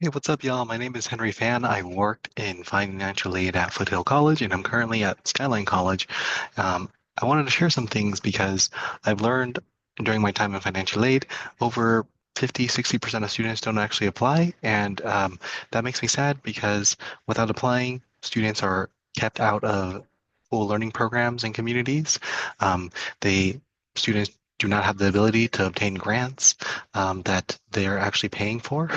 Hey, what's up, y'all? My name is Henry Fan. I worked in financial aid at Foothill College, and I'm currently at Skyline College. I wanted to share some things because I've learned during my time in financial aid, over 50, 60% of students don't actually apply, and that makes me sad because without applying, students are kept out of full learning programs and communities. Um, they Students do not have the ability to obtain grants that they're actually paying for.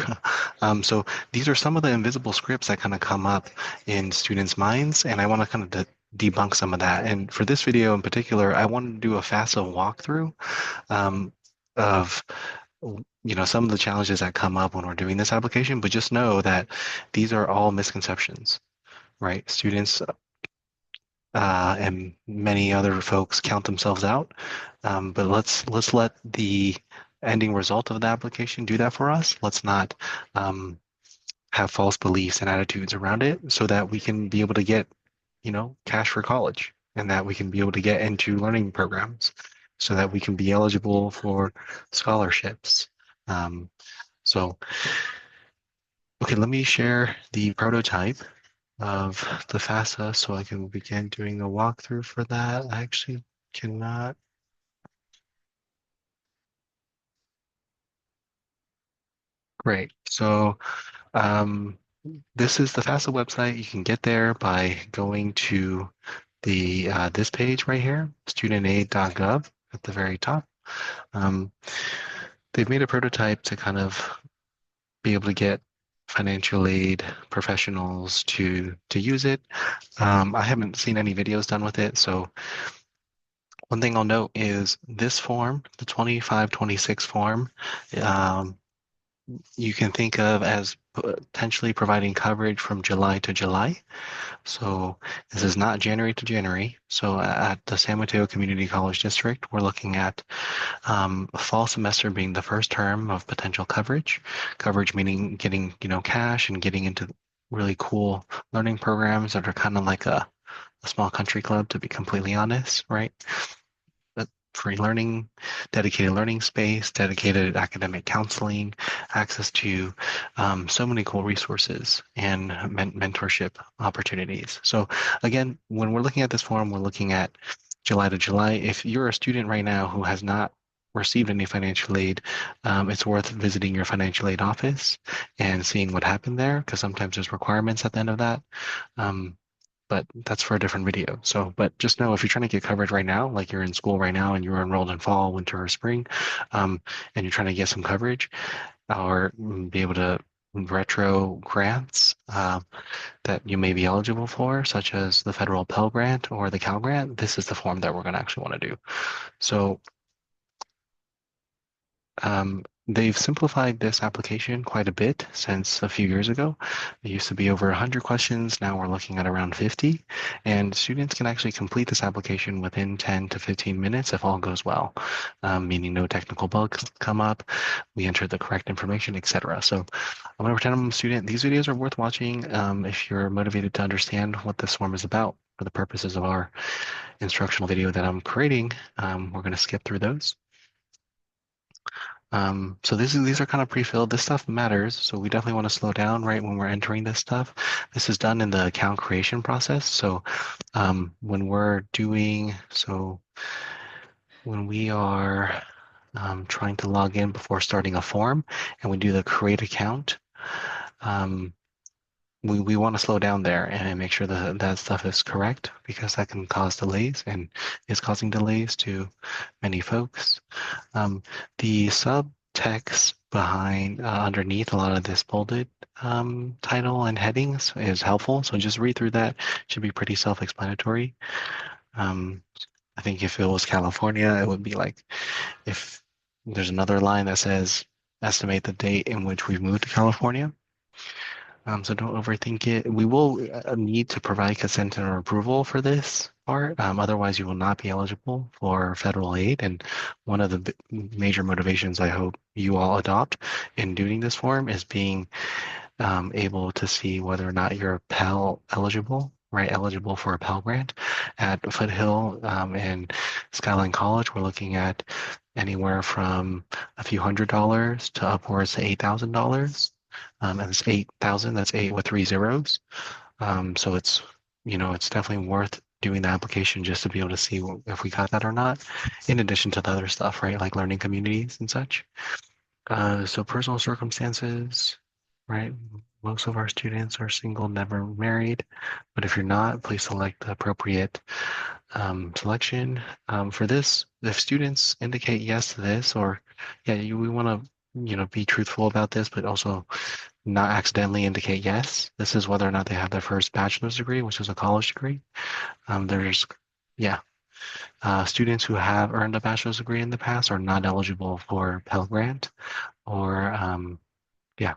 So these are some of the invisible scripts that kind of come up in students' minds, and I want to kind of debunk some of that. And for this video in particular, I wanted to do a FAFSA walkthrough um, of some of the challenges that come up when we're doing this application, but just know that these are all misconceptions, right? Students and many other folks count themselves out, but let's let the ending result of the application do that for us. Let's not have false beliefs and attitudes around it so that we can be able to get, cash for college and that we can be able to get into learning programs so that we can be eligible for scholarships. Um, so, okay, let me share the prototype of the FAFSA so I can begin doing a walkthrough for that. I actually cannot. Great. So, um, this is the FAFSA website. You can get there by going to the this page right here, studentaid.gov at the very top. Um, they've made a prototype to kind of be able to get financial aid professionals to use it. I haven't seen any videos done with it, so one thing I'll note is this form, the 2526 form, um, you can think of as potentially providing coverage from July to July. So this is not January to January. So at the San Mateo Community College District, we're looking at fall semester being the first term of potential coverage. Coverage meaning getting, cash and getting into really cool learning programs that are kind of like a small country club, to be completely honest, right? Free learning, dedicated learning space, dedicated academic counseling, access to so many cool resources and mentorship opportunities. So again, when we're looking at this form, we're looking at July to July. If you're a student right now who has not received any financial aid, it's worth visiting your financial aid office and seeing what happened there, because sometimes there's requirements at the end of that. Um, but that's for a different video. So, but just know if you're trying to get coverage right now, like you're in school right now and you're enrolled in fall, winter, or spring, and you're trying to get some coverage or be able to retro grants that you may be eligible for, such as the federal Pell Grant or the Cal Grant, this is the form that we're going to actually want to do. So they've simplified this application quite a bit since a few years ago. It used to be over 100 questions. Now we're looking at around 50. And students can actually complete this application within 10 to 15 minutes if all goes well, meaning no technical bugs come up, we enter the correct information, etc. So I'm going to pretend I'm a student. These videos are worth watching if you're motivated to understand what this form is about. For the purposes of our instructional video that I'm creating, we're going to skip through those. So these are kind of pre-filled. This stuff matters, so we definitely want to slow down right when we're entering this stuff. This is done in the account creation process. So when we are trying to log in before starting a form and we do the create account, we want to slow down there and make sure that that stuff is correct, because that can cause delays and is causing delays to many folks. The subtext behind underneath a lot of this bolded title and headings is helpful. So just read through that. It should be pretty self-explanatory. I think if it was California, it would be like if there's another line that says estimate the date in which we've moved to California. So don't overthink it. We will need to provide consent or approval for this part. Otherwise, you will not be eligible for federal aid. And one of the major motivations I hope you all adopt in doing this form is being able to see whether or not you're Pell eligible, right? Eligible for a Pell grant. At Foothill and Skyline College, we're looking at anywhere from a few $100s to upwards to $8,000. and it's 8,000. That's eight with three zeros. So it's, it's definitely worth doing the application just to be able to see if we got that or not, in addition to the other stuff, right? Like learning communities and such. So personal circumstances, right? Most of our students are single, never married. But if you're not, please select the appropriate selection. For this, if students indicate yes to this, or yeah, we want to, be truthful about this, but also not accidentally indicate yes. This is whether or not they have their first bachelor's degree, which is a college degree. There's, yeah, students who have earned a bachelor's degree in the past are not eligible for Pell Grant, or yeah,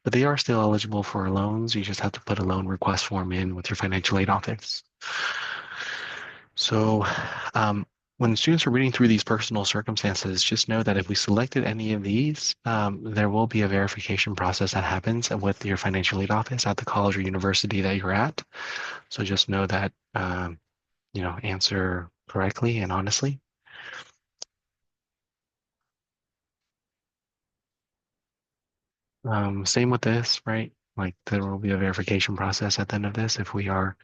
but they are still eligible for loans. You just have to put a loan request form in with your financial aid office. So when students are reading through these personal circumstances, just know that if we selected any of these, there will be a verification process that happens with your financial aid office at the college or university that you're at. So just know that, answer correctly and honestly. Same with this, right? Like there will be a verification process at the end of this if we are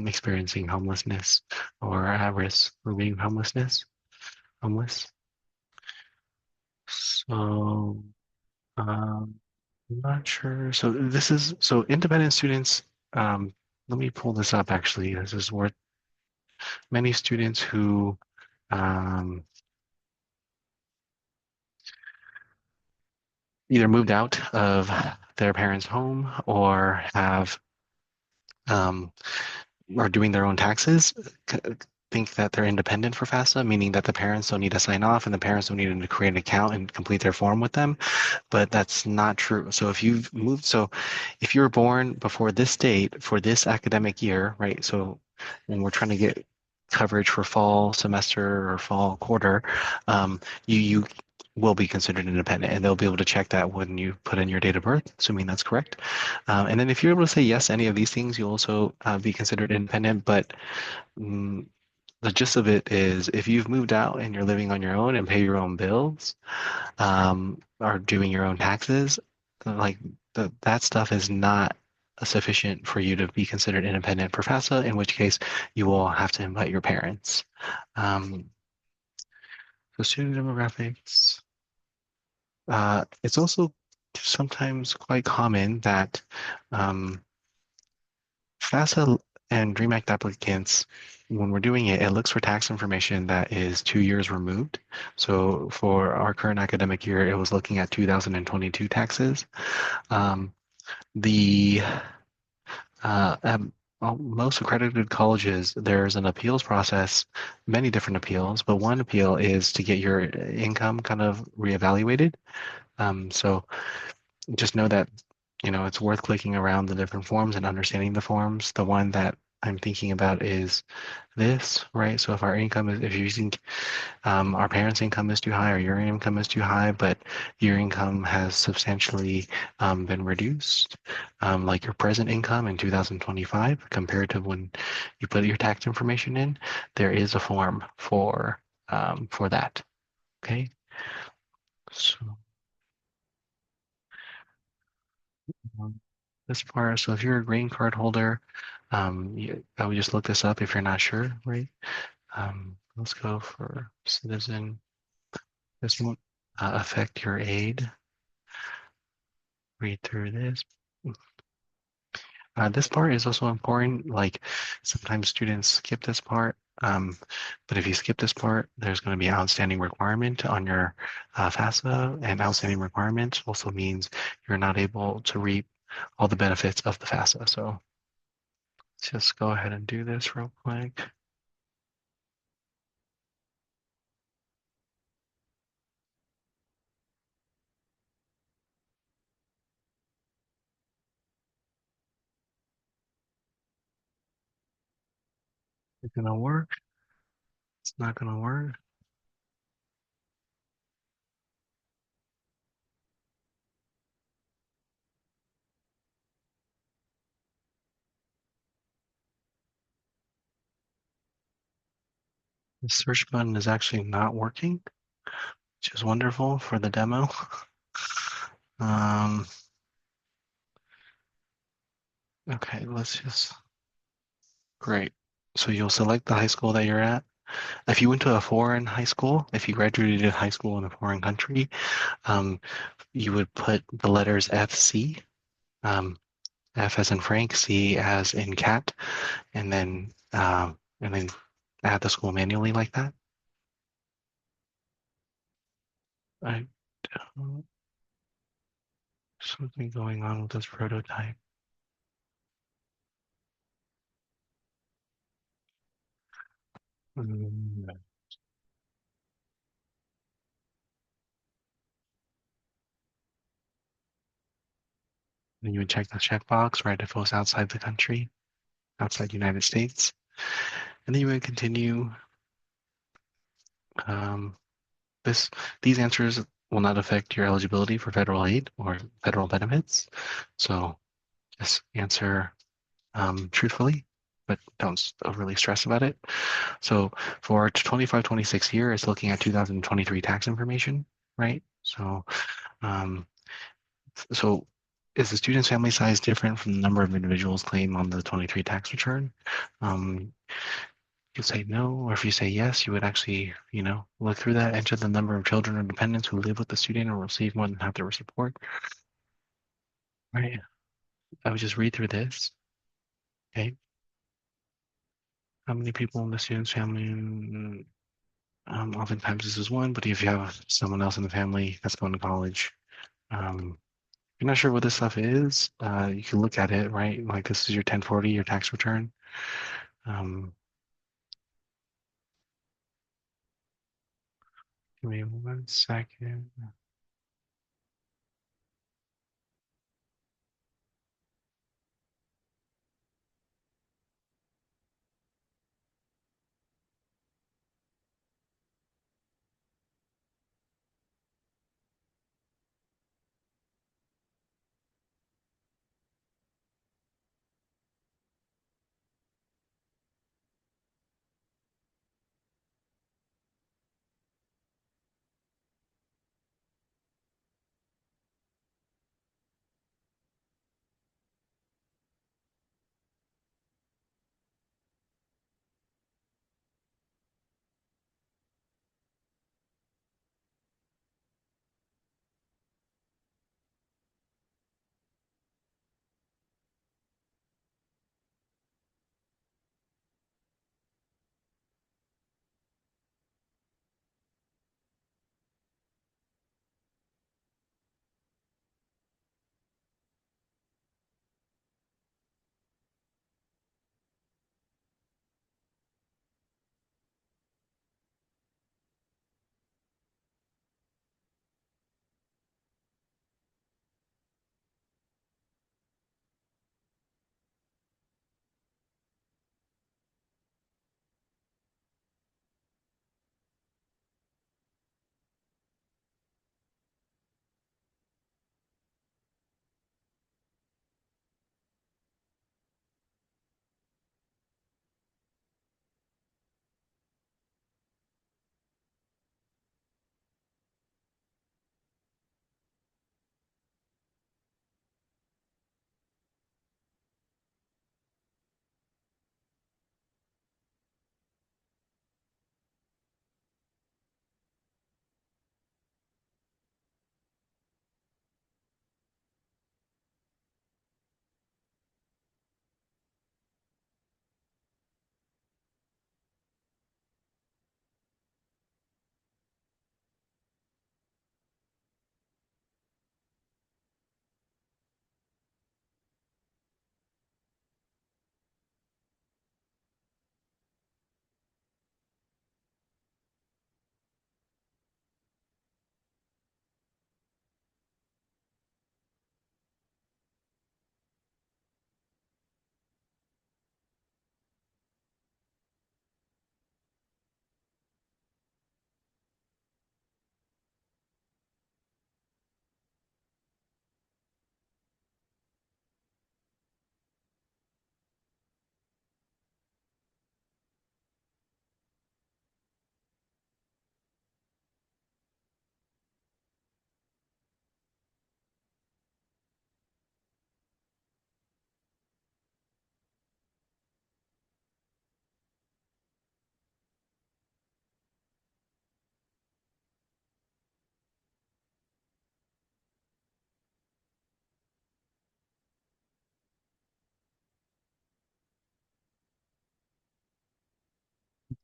experiencing homelessness or at risk for being homeless. So I'm not sure. So independent students. Let me pull this up. Actually, this is worth many students who um, either moved out of their parents' home or have um, are doing their own taxes think that they're independent for FAFSA, meaning that the parents don't need to sign off and the parents don't need to create an account and complete their form with them. But that's not true. So if you were born before this date for this academic year, right? So when we're trying to get coverage for fall semester or fall quarter, you will be considered independent, and they'll be able to check that when you put in your date of birth, assuming that's correct. And then if you're able to say yes to any of these things, you'll also be considered independent. But mm, the gist of it is if you've moved out and you're living on your own and pay your own bills, or doing your own taxes, like that stuff is not sufficient for you to be considered independent for FAFSA, in which case you will have to invite your parents. So student demographics. It's also sometimes quite common that FAFSA and DREAM Act applicants, when we're doing it, it looks for tax information that is 2 years removed. So for our current academic year, it was looking at 2022 taxes. Um, the at most accredited colleges, there's an appeals process, many different appeals, but one appeal is to get your income kind of reevaluated. So just know that, it's worth clicking around the different forms and understanding the forms. The one that I'm thinking about is this, right? So if if you're using our parents' income is too high or your income is too high, but your income has substantially been reduced, like your present income in 2025 compared to when you put your tax information in, there is a form for that. Okay. So um, this part, so if you're a green card holder, I would just look this up if you're not sure, right? Let's go for citizen. This won't affect your aid. Read through this. This part is also important. Like sometimes students skip this part, but if you skip this part, there's going to be an outstanding requirement on your FAFSA, and outstanding requirement also means you're not able to reap all the benefits of the FAFSA. So let's just go ahead and do this real quick. It's gonna work. It's not gonna work. The search button is actually not working, which is wonderful for the demo. Okay, great. So you'll select the high school that you're at. If you went to a foreign high school, if you graduated high school in a foreign country, um, you would put the letters FC, um, F as in Frank, C as in cat, and then add the school manually like that. I don't, something going on with this prototype. Mm, Then you would check the checkbox, right, if it was outside the country, outside the United States. And then you would continue. Um, this These answers will not affect your eligibility for federal aid or federal benefits. So just answer truthfully, but don't overly stress about it. So for 25-26 year, it's looking at 2023 tax information, right? Um, so is the student's family size different from the number of individuals claimed on the 23 tax return? Um, you say no, or if you say yes, you would actually, look through that, enter the number of children or dependents who live with the student or receive more than half their support, right? I would just read through this, okay? How many people in the student's family? Oftentimes this is one, but if you have someone else in the family that's going to college, you're not sure what this stuff is, you can look at it, right? Like this is your 1040, your tax return. Um, Give me 1 second.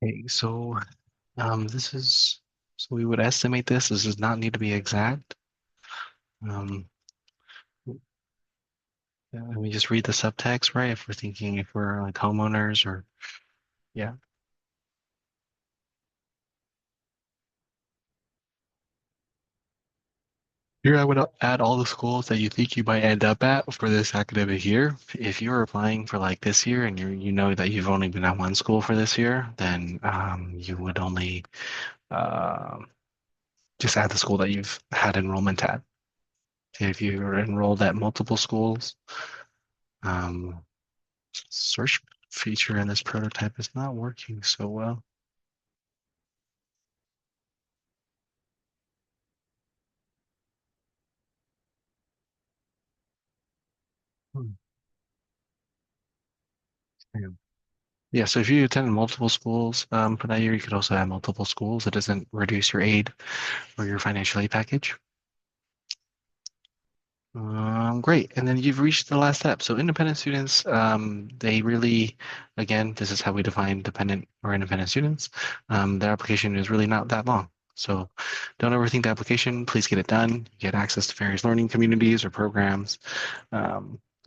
Okay, so this is so we would estimate this. This does not need to be exact. Um, Let me just read the subtext, right? If we're thinking if we're like homeowners or yeah. Here I would add all the schools that you think you might end up at for this academic year. If you're applying for like this year and you know that you've only been at one school for this year, then you would only um just add the school that you've had enrollment at. If you're enrolled at multiple schools, um, search feature in this prototype is not working so well. Hmm. Yeah. Yeah, so if you attend multiple schools for that year, you could also have multiple schools. It doesn't reduce your aid or your financial aid package. Great. And then you've reached the last step. So independent students, they really, again, this is how we define dependent or independent students. Their application is really not that long. So don't overthink the application. Please get it done. You get access to various learning communities or programs.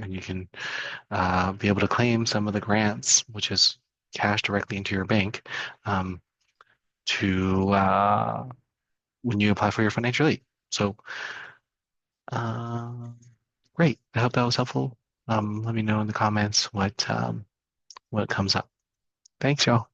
And you can be able to claim some of the grants, which is cash directly into your bank, to when you apply for your financial aid. So uh, great. I hope that was helpful. Let me know in the comments what comes up. Thanks, y'all.